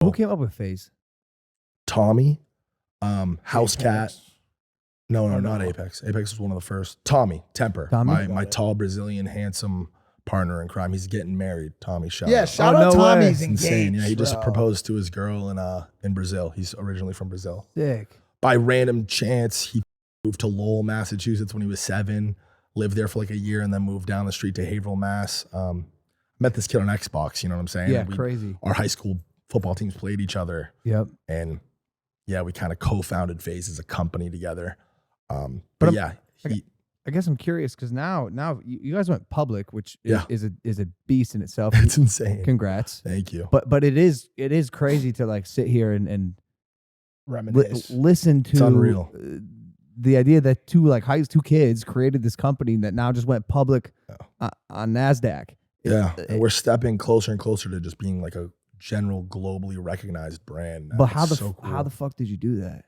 Who came up with FaZe? Tommy, House Cat. Apex. No, Oh, not no. Apex. Apex was one of the first. Tommy, Temperrr. Tommy? My tall Brazilian handsome partner in crime. He's getting married. Tommy, shout Yeah, out. shout Oh, out no way. Tommy's It's insane. engaged. Yeah, he just bro. proposed to his girl in Brazil. He's originally from Brazil. Sick. By random chance, he moved to Lowell, Massachusetts when he was 7, lived there for like a year, and then moved down the street to Haverhill, Mass. Met this kid on Xbox, you know what I'm saying? Yeah, crazy. Our high school football teams played each other, Yep. and yeah, we kind of co-founded FaZe as a company together. But But yeah, I guess I'm curious because now you guys went public, which Yeah. is a beast in itself. it's insane. Congrats. Thank you. But it is crazy to like sit here and Reminisce. listen to It's unreal. The idea that two kids created this company that now just went public on NASDAQ. Yeah, and we're stepping closer and closer to just being like a general globally recognized brand. But It's how so how cool. the fuck did you do that?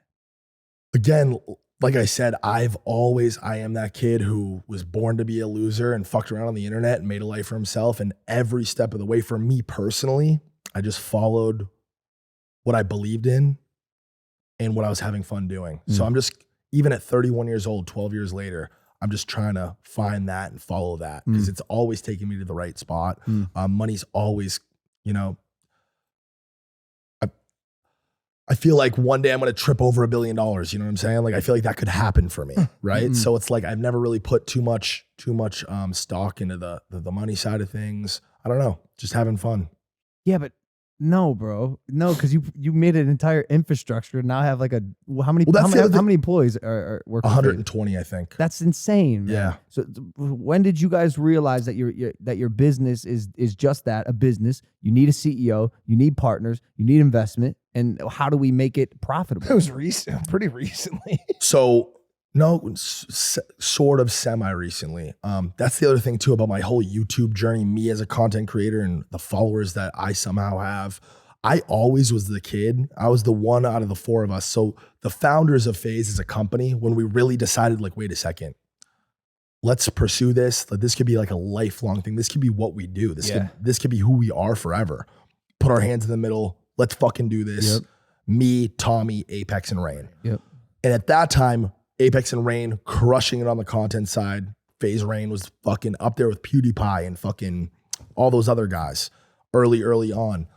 Again, like I said, I am that kid who was born to be a loser and fucked around on the internet and made a life for himself. And every step of the way, for me personally, I just followed what I believed in and what I was having fun doing. So I'm just, even at 31 years old, 12 years later, I'm just trying to find that and follow that because it's always taking me to the right spot. Money's always, you know, I feel like one day I'm going to trip over $1 billion. You know what I'm saying? Like, I feel like that could happen for me. Right. So it's like, I've never really put too much stock into the money side of things. I don't know, just having fun. Yeah, but no, bro, no, because you made an entire infrastructure and now have like how many employees are working? 120, I think. That's insane, man. Yeah. So when did you guys realize that your business is just that, a business? You need a CEO, you need partners, you need investment, and how do we make it profitable? It was pretty recently. So no, sort of semi-recently. That's the other thing too about my whole YouTube journey, me as a content creator and the followers that I somehow have. I always was the kid. I was the one out of the 4 of us. So the founders of FaZe as a company, when we really decided like, wait a second, let's pursue this. Like, this could be like a lifelong thing. This could be what we do. This could be who we are forever. Put our hands in the middle. Let's fucking do this. Yep. Me, Tommy, Apex, and Rain. Yep. And at that time, Apex and Rain crushing it on the content side. FaZe Rain was fucking up there with PewDiePie and fucking all those other guys early on.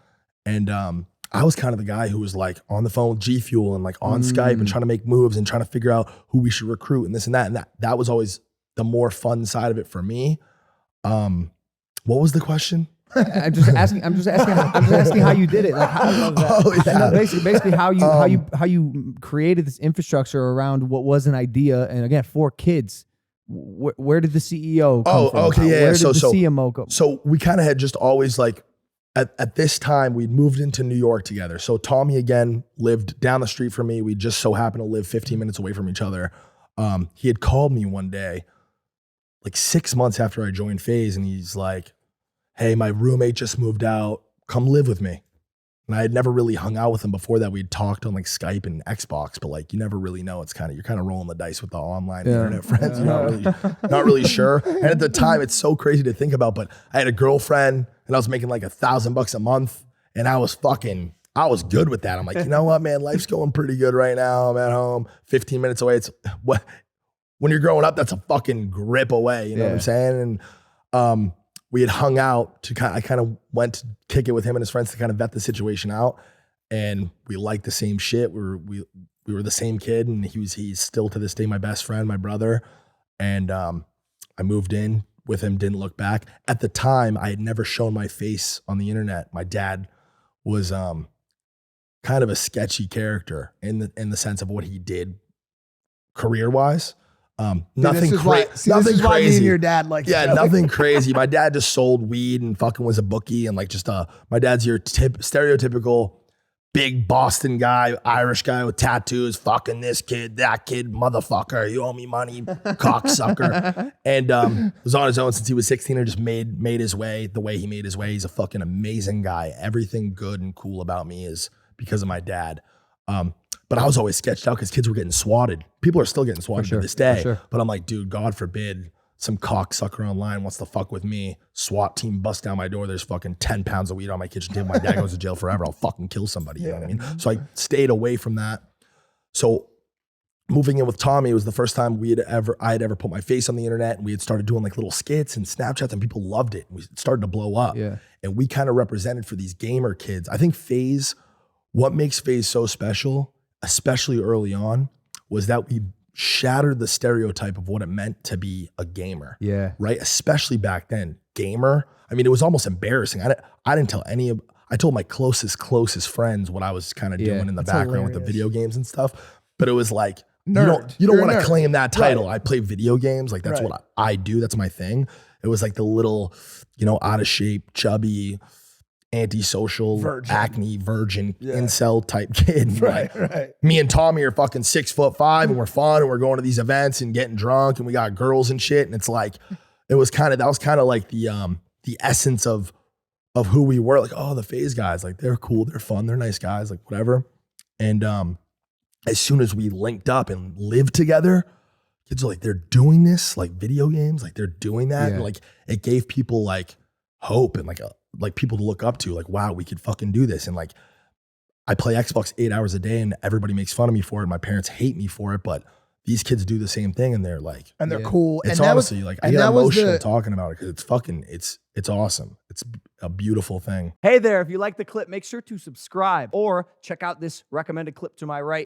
And I was kind of the guy who was like on the phone with G Fuel and like on Skype and trying to make moves and trying to figure out who we should recruit and this and that. And that was always the more fun side of it for me. What was the question? I'm just asking how you did it. Like, basically how you created this infrastructure around what was an idea, and again, 4 kids. Where did the CEO come from? Okay, yeah. Where did So the CMO go? So we kind of had just always like at this time we'd moved into New York together. So Tommy again lived down the street from me. We just so happened to live 15 minutes away from each other. He had called me one day, like 6 months after I joined FaZe, and he's like, hey, my roommate just moved out. Come live with me. And I had never really hung out with him before that. We'd talked on like Skype and Xbox, but like you never really know. It's kind of, you're kind of rolling the dice with the online internet friends. You're not really sure. And at the time, it's so crazy to think about, but I had a girlfriend and I was making like $1,000 a month, and I was good with that. I'm like, you know what, man, life's going pretty good right now. I'm at home, 15 minutes away. It's what, when you're growing up, that's a fucking grip away. You know what I'm saying? And, we had hung out I kind of went to kick it with him and his friends to kind of vet the situation out. And we liked the same shit. We were the same kid, and he's still to this day my best friend, my brother. And I moved in with him, didn't look back. At the time, I had never shown my face on the internet. My dad was kind of a sketchy character in the sense of what he did career-wise. Nothing crazy. This is why me and your dad like. Yeah, nothing crazy. My dad just sold weed and fucking was a bookie, and like just my dad's your stereotypical big Boston guy, Irish guy with tattoos, fucking this kid, that kid, motherfucker, you owe me money, cocksucker. And was on his own since he was 16 and just made his way the way he made his way. He's a fucking amazing guy. Everything good and cool about me is because of my dad. But I was always sketched out because kids were getting swatted. People are still getting swatted to this day. But I'm like, dude, God forbid some cocksucker online wants to fuck with me. SWAT team busts down my door. There's fucking 10 pounds of weed on my kitchen table. My dad goes to jail forever. I'll fucking kill somebody. You know what I mean? So I stayed away from that. So moving in with Tommy, it was the first time I had ever put my face on the internet, and we had started doing like little skits and Snapchats, and people loved it. We started to blow up. Yeah. And we kind of represented for these gamer kids. I think FaZe, what makes FaZe so special, especially early on, was that we shattered the stereotype of what it meant to be a gamer. Yeah. Right? Especially back then. Gamer. I mean, it was almost embarrassing. I didn't tell I told my closest friends what I was kind of doing in the background with the video games and stuff. But it was like, you don't want to claim that title. Right. I play video games. Like that's what I do. That's my thing. It was like the little, out of shape, chubby, antisocial, acne, virgin, incel type kid. Right. Me and Tommy are fucking 6'5" and we're fun and we're going to these events and getting drunk and we got girls and shit. And it's like, that was kind of like the essence of who we were. Like, oh, the FaZe guys, like they're cool, they're fun, they're nice guys, like whatever. And as soon as we linked up and lived together, kids are like, they're doing this, like video games, like they're doing that. And like it gave people like hope and like people to look up to, like, wow, we could fucking do this. And like, I play Xbox 8 hours a day and everybody makes fun of me for it. My parents hate me for it, but these kids do the same thing and they're like, and they're cool. It's and honestly like, I get emotional talking about it because it's fucking, it's awesome. It's a beautiful thing. Hey there, if you like the clip, make sure to subscribe or check out this recommended clip to my right.